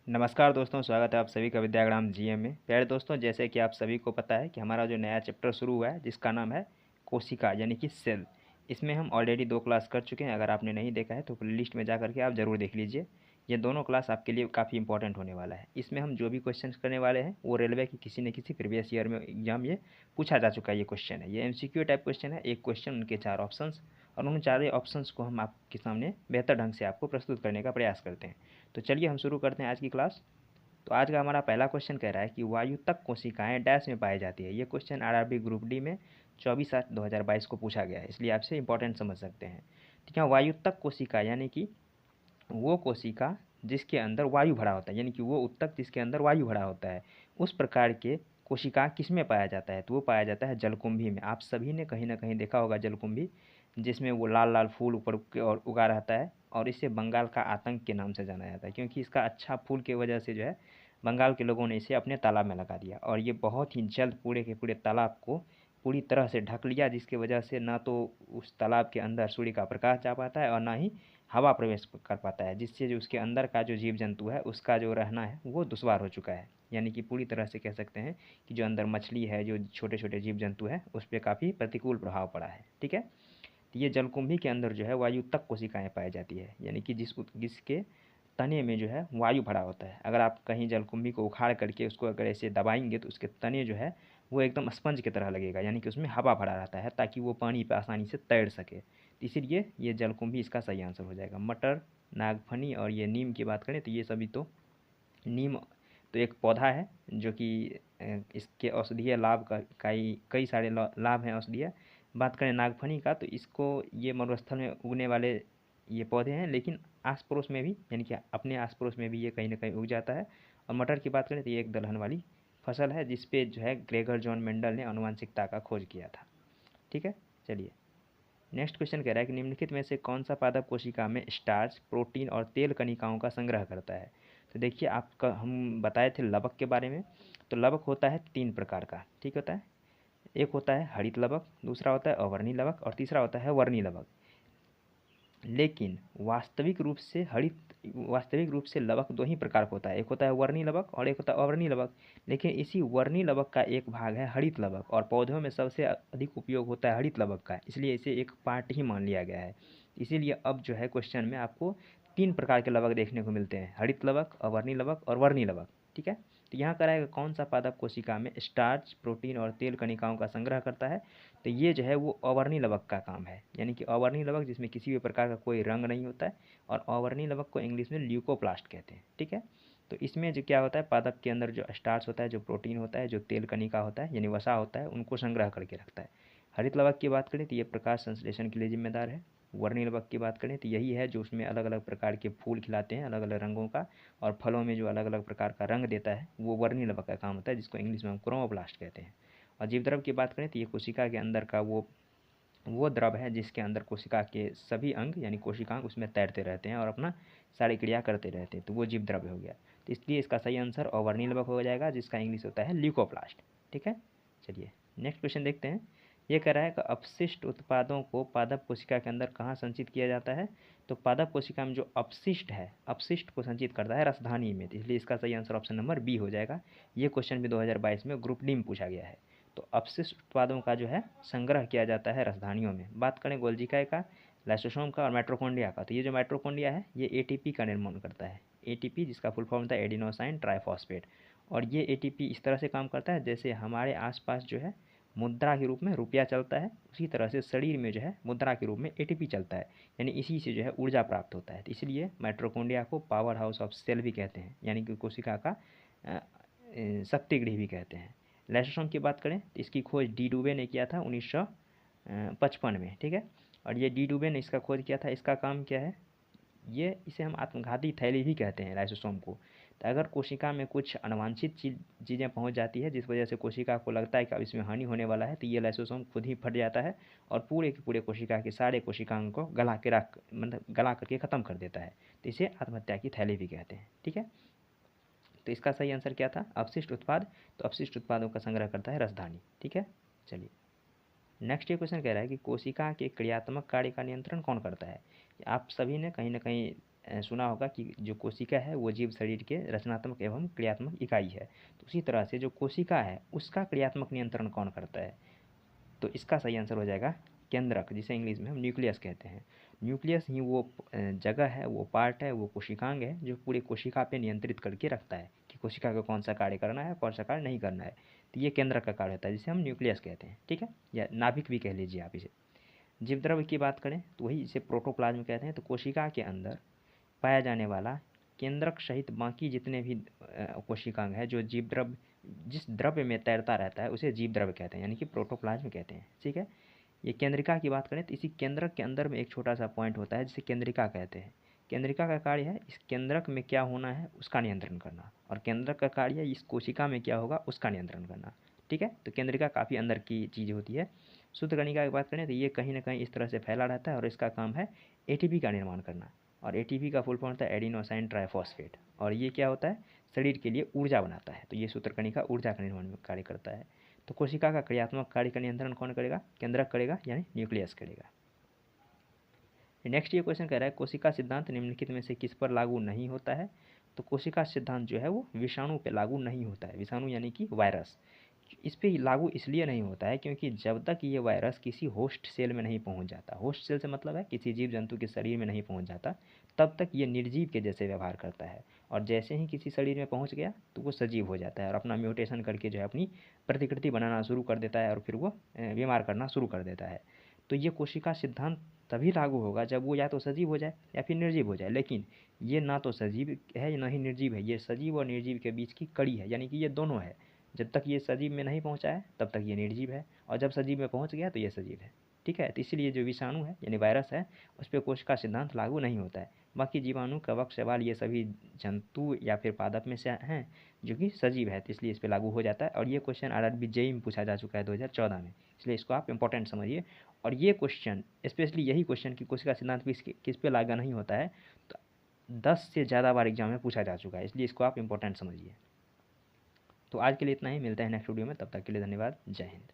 नमस्कार दोस्तों, स्वागत है आप सभी का विद्याग्राम जीएम में। प्यारे दोस्तों, जैसे कि आप सभी को पता है कि हमारा जो नया चैप्टर शुरू हुआ है जिसका नाम है कोशिका यानी कि सेल। इसमें हम ऑलरेडी 2 क्लास कर चुके हैं। अगर आपने नहीं देखा है तो प्लेलिस्ट में जा करके आप ज़रूर देख लीजिए। ये दोनों क्लास आपके लिए काफ़ी इंपॉर्टेंट होने वाला है। इसमें हम जो भी क्वेश्चन करने वाले हैं वो रेलवे की किसी न किसी प्रीवियस ईयर में एग्जाम ये पूछा जा चुका है। ये क्वेश्चन है, ये एमसीक्यू टाइप क्वेश्चन है। एक क्वेश्चन, उनके 4 ऑप्शंस, और उन चारों ऑप्शंस को हम आपके सामने बेहतर ढंग से आपको प्रस्तुत करने का प्रयास करते हैं। तो चलिए हम शुरू करते हैं आज की क्लास। तो आज का हमारा पहला क्वेश्चन कह रहा है कि वायुतक कोशिकाएं डैश में पाई जाती है। ये क्वेश्चन आरआरबी ग्रुप डी में 24/8/2022 को पूछा गया है, इसलिए आपसे इंपॉर्टेंट समझ सकते हैं। ठीक है, वायुतक कोशिका यानी कि वो कोशिका जिसके अंदर वायु भरा होता है, यानी कि वो उत्तक जिसके अंदर वायु भरा होता है, उस प्रकार के कोशिका किस में पाया जाता है? तो वो पाया जाता है जलकुंभी में। आप सभी ने कहीं ना कहीं देखा होगा जलकुंभी, जिसमें वो लाल लाल फूल ऊपर और उगा रहता है, और इसे बंगाल का आतंक के नाम से जाना जाता है, क्योंकि इसका अच्छा फूल की वजह से जो है बंगाल के लोगों ने इसे अपने तालाब में लगा दिया, और ये बहुत ही जल्द पूरे के पूरे तालाब को पूरी तरह से ढक लिया, जिसकी वजह से ना तो उस तालाब के अंदर सूर्य का प्रकाश जा पाता है और ना ही हवा प्रवेश कर पाता है, जिससे जो उसके अंदर का जो जीव जंतु है उसका जो रहना है वो दुश्वार हो चुका है। यानी कि पूरी तरह से कह सकते हैं कि जो अंदर मछली है, जो छोटे छोटे जीव जंतु है, उस पर काफ़ी प्रतिकूल प्रभाव पड़ा है। ठीक है, तो ये जलकुंभी के अंदर जो है वायुतक कोशिकाएं पाई जाती है, यानी कि जिसके तने में जो है वायु भरा होता है। अगर आप कहीं जलकुंभी को उखाड़ करके उसको अगर ऐसे दबाएंगे तो उसके तने जो है वो एकदम स्पंज की तरह लगेगा, यानी कि उसमें हवा भरा रहता है ताकि वो पानी पर आसानी से तैर सके। तो इसीलिए ये जलकुंभी इसका सही आंसर हो जाएगा। मटर, नागफनी और ये नीम की बात करें तो ये सभी तो नीम तो एक पौधा है जो कि इसके औषधीय लाभ का कई कई सारे लाभ हैं औषधीय। बात करें नागफनी का तो इसको ये मरुस्थल में उगने वाले ये पौधे हैं, लेकिन आस पड़ोस में भी, यानी कि अपने आस पड़ोस में भी ये कहीं ना कहीं उग जाता है। और मटर की बात करें तो ये एक दलहन वाली फसल है जिसपे जो है ग्रेगर जॉन मेंडल ने आनुवंशिकता का खोज किया था। ठीक है, चलिए नेक्स्ट क्वेश्चन कह रहा है कि निम्नलिखित में से कौन सा पादप कोशिका में स्टार्च, प्रोटीन और तेल कणिकाओं का संग्रह करता है? तो देखिए, आपका हम बताए थे लवक के बारे में। तो लवक होता है 3 प्रकार का, ठीक होता है। एक होता है हरित लवक, दूसरा होता है अवर्णी लवक और तीसरा होता है वर्णी लवक। लेकिन वास्तविक रूप से लवक 2 ही प्रकार का होता है, एक होता है वर्णी लवक और एक होता है अवर्णी लवक। लेकिन इसी वर्णी लवक का एक भाग है हरित लवक, और पौधों में सबसे अधिक उपयोग होता है हरित लवक का, इसलिए इसे एक पार्ट ही मान लिया गया है। इसीलिए अब जो है क्वेश्चन में आपको 3 प्रकार के लवक देखने को मिलते हैं, हरित लवक, अवर्णी लवक और वर्णी लवक। ठीक है, तो यहाँ कराएगा कौन सा पादप कोशिका में स्टार्च, प्रोटीन और तेल कणिकाओं का संग्रह करता है? तो ये जो है वो अवर्णी लवक का काम है, यानी कि अवर्णी लवक जिसमें किसी भी प्रकार का कोई रंग नहीं होता है, और अवर्णी लवक को इंग्लिश में ल्यूकोप्लास्ट कहते हैं। ठीक है, तो इसमें जो क्या होता है, पादप के अंदर जो स्टार्च होता है, जो प्रोटीन होता है, जो तेल कणिका होता है यानी वसा होता है, उनको संग्रह करके रखता है। हरित लवक की बात करें तो ये प्रकाश संश्लेषण के लिए जिम्मेदार है। वर्णी लवक की बात करें तो यही है जो उसमें अलग अलग प्रकार के फूल खिलाते हैं अलग अलग रंगों का, और फलों में जो अलग अलग प्रकार का रंग देता है वो वर्णी लवक का काम होता है, जिसको इंग्लिश में हम क्रोमोप्लास्ट कहते हैं। और जीवद्रव की बात करें तो ये कोशिका के अंदर का वो द्रव है जिसके अंदर कोशिका के सभी अंग यानी कोशिकांग उसमें तैरते रहते हैं और अपना सारी क्रिया करते रहते हैं, तो वो जीव द्रव्य हो गया। तो इसलिए इसका सही आंसर अवर्णी लवक हो जाएगा, जिसका इंग्लिश होता है ल्यूकोप्लास्ट। ठीक है, चलिए नेक्स्ट क्वेश्चन देखते हैं। ये कह रहा है कि अपशिष्ट उत्पादों को पादप कोशिका के अंदर कहाँ संचित किया जाता है? तो पादप कोशिका में जो अपशिष्ट है, अपशिष्ट को संचित करता है रसधानी में, तो इसलिए इसका सही आंसर ऑप्शन नंबर बी हो जाएगा। ये क्वेश्चन भी 2022 में ग्रुप डी में पूछा गया है। तो अपशिष्ट उत्पादों का जो है संग्रह किया जाता है रसधानियों में। बात करें गोल्जिकाय का, लाइसोसोम का और माइटोकॉन्ड्रिया का, तो ये जो माइटोकॉन्ड्रिया है ये एटीपी का निर्माण करता है। एटीपी जिसका फुल फॉर्म होता है एडिनोसाइन ट्राइफॉस्फेट, और ये एटीपी इस तरह से काम करता है जैसे हमारे आसपास जो है मुद्रा के रूप में रुपया चलता है, उसी तरह से शरीर में जो है मुद्रा के रूप में एटीपी चलता है, यानी इसी से जो है ऊर्जा प्राप्त होता है। तो इसलिए माइटोकॉन्ड्रिया को पावर हाउस ऑफ सेल भी कहते हैं, यानी कि कोशिका का शक्ति गृह भी कहते हैं। लाइसोसोम की बात करें तो इसकी खोज डी डुबे ने किया था 1955 में। ठीक है, और ये डी डुबे ने इसका खोज किया था। इसका काम क्या है, ये इसे हम आत्मघाती थैली भी कहते हैं लाइसोसोम को। तो अगर कोशिका में कुछ अनुवांछित चीज़ें पहुंच जाती है जिस वजह से कोशिका को लगता है कि अब इसमें हानि होने वाला है, तो ये लाइसोसोम खुद ही फट जाता है और पूरे के पूरे कोशिका के सारे कोशिकाओं को गला करके ख़त्म कर देता है। तो इसे आत्महत्या की थैली भी कहते हैं। ठीक है, तो इसका सही आंसर क्या था, अपशिष्ट उत्पाद। तो अपशिष्ट उत्पादों का संग्रह करता है रसधानी। ठीक है, चलिए नेक्स्ट ये क्वेश्चन कह रहा है कि कोशिका के क्रियात्मक कार्य का नियंत्रण कौन करता है? आप सभी ने कहीं ना कहीं सुना होगा कि जो कोशिका है वो जीव शरीर के रचनात्मक एवं क्रियात्मक इकाई है। तो उसी तरह से जो कोशिका है उसका क्रियात्मक नियंत्रण कौन करता है? तो इसका सही आंसर हो जाएगा केंद्रक, जिसे इंग्लिश में हम न्यूक्लियस कहते हैं। न्यूक्लियस ही वो जगह है, वो पार्ट है, वो कोशिकांग है जो पूरी कोशिका पे नियंत्रित करके रखता है कि कोशिका को कौन सा कार्य करना है, कौन सा कार्य नहीं करना है। तो ये केंद्रक का कार्य होता है जिसे हम न्यूक्लियस कहते हैं, ठीक है, या नाभिक भी कह लीजिए आप इसे। जीवद्रव्य की बात करें तो वही इसे प्रोटोप्लाज्म कहते हैं। तो कोशिका के अंदर पाया जाने वाला केंद्रक सहित बाकी जितने भी कोशिकांग है जो जीव द्रव्य जिस द्रव्य में तैरता रहता है उसे जीव द्रव्य कहते हैं, यानी कि प्रोटोप्लाज्म कहते हैं, ठीक है। ये केंद्रिका की बात करें तो इसी केंद्रक के अंदर में एक छोटा सा पॉइंट होता है जिसे केंद्रिका कहते हैं। केंद्रिका का कार्य है इस केंद्रक में क्या होना है उसका नियंत्रण करना, और केंद्रक का कार्य है इस कोशिका में क्या होगा उसका नियंत्रण करना, ठीक है। तो केंद्रिका काफ़ी अंदर की चीज़ होती है। सूत्रकणिका की बात करें तो ये कहीं ना कहीं इस तरह से फैला रहता है और इसका काम है एटीपी का निर्माण करना, और एटीपी का फुल फॉर्म होता है एडिनोसाइन ट्राइफॉस्फेट, और ये क्या होता है शरीर के लिए ऊर्जा बनाता है। तो ये सूत्रकणिका ऊर्जा का निर्माण में कार्य करता है। तो कोशिका का क्रियात्मक कार्य का नियंत्रण कौन करेगा? केंद्रक करेगा, यानी न्यूक्लियस करेगा। नेक्स्ट ये क्वेश्चन कह रहा है कोशिका सिद्धांत निम्नलिखित में से किस पर लागू नहीं होता है? तो कोशिका सिद्धांत जो है वो विषाणु पे लागू नहीं होता है। विषाणु यानी कि वायरस, इस पे लागू इसलिए नहीं होता है क्योंकि जब तक ये वायरस किसी होस्ट सेल में नहीं पहुंच जाता, होस्ट सेल से मतलब है किसी जीव जंतु के शरीर में नहीं पहुंच जाता, तब तक ये निर्जीव के जैसे व्यवहार करता है। और जैसे ही किसी शरीर में पहुंच गया तो वो सजीव हो जाता है और अपना म्यूटेशन करके जो है अपनी प्रतिकृति बनाना शुरू कर देता है और फिर वो बीमार करना शुरू कर देता है। तो ये कोशिका सिद्धांत तभी लागू होगा जब वो या तो सजीव हो जाए या फिर निर्जीव हो जाए, लेकिन ये ना तो सजीव है ना ही निर्जीव है, ये सजीव और निर्जीव के बीच की कड़ी है, यानी कि ये दोनों है। जब तक ये सजीव में नहीं पहुंचा है तब तक ये निर्जीव है, और जब सजीव में पहुंच गया तो ये सजीव है, ठीक है। तो इसीलिए जो विषाणु है यानी वायरस है उस पर कोशिका सिद्धांत लागू नहीं होता है। बाकी जीवाणु, कवक, शैवाल ये सभी जंतु या फिर पादप में से हैं जो कि सजीव है, तो इसलिए इस पर लागू हो जाता है। और ये क्वेश्चन RRB जेईई में पूछा जा चुका है 2014 में, इसलिए इसको आप इंपॉर्टेंट समझिए। और ये क्वेश्चन स्पेशली यही क्वेश्चन कि कोशिका सिद्धांत किस पे लागू नहीं होता है, तो 10 से ज़्यादा बार एग्जाम में पूछा जा चुका है, इसलिए इसको आप इंपॉर्टेंट समझिए। तो आज के लिए इतना ही, मिलते हैं नेक्स्ट वीडियो में, तब तक के लिए धन्यवाद, जय हिंद।